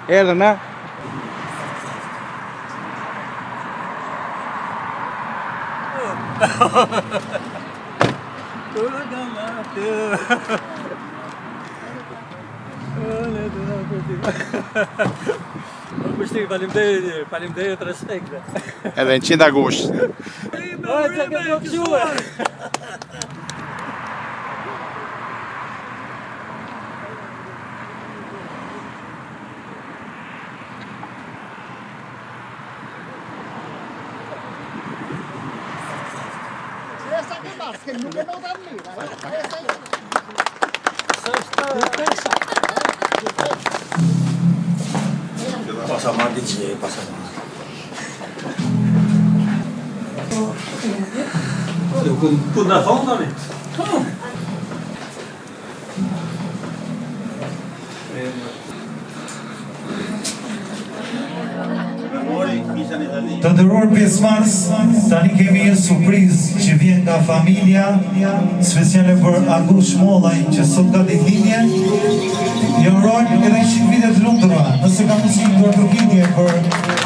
Erdhën, a? Faleminderit, respekt. Edhe në 100 agusht. Pasamardi që pasamardi. Ku na thonë tani? Të nderuar pjesëmarrës, tani kemi një surprizë që vjen nga familja speciale për Agus Shmollaj që sot ka ditëlindje. Ju urojmë edhe 100 vite të lumtura. Nëse ka mundësi një përkëndje për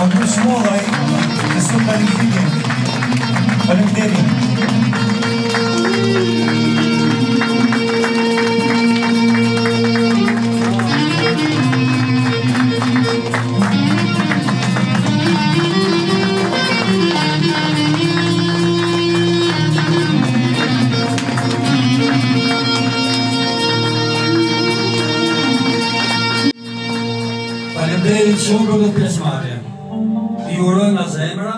Agus Shmollaj që sot ka ditëlindje. Faleminderit. Faleminderit shumë për këtë pjesëmarrje. Ju uroj nga zemra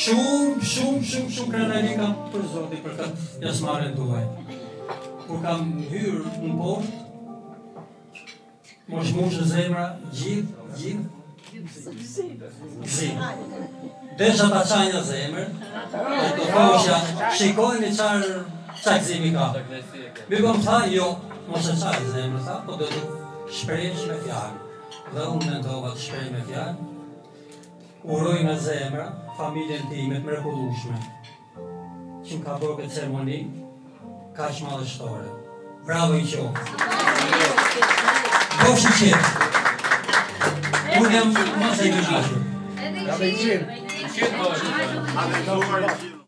shumë krenarika për Zotin për këtë pjesëmarrjen tuaj. Kur kam hyrë në poshtë, mosh zemra, gjithë gëzim. Desha ta çaj në zemër, e të thosha, shikojni çfarë gëzimi ka. Mi kom tha, jo, mos e çaj zemër, tha, po do të shprehsh me fjalë. Dhe unë mendova të shprej me fjalë, uroj nga zemra familjen time të mrekullueshme, që më ka bërë këtë ceremoni kaq madhështore. Bravo i qoftë. Boshi qetë. Unë jam mos e gjashur. Edhe i qenë.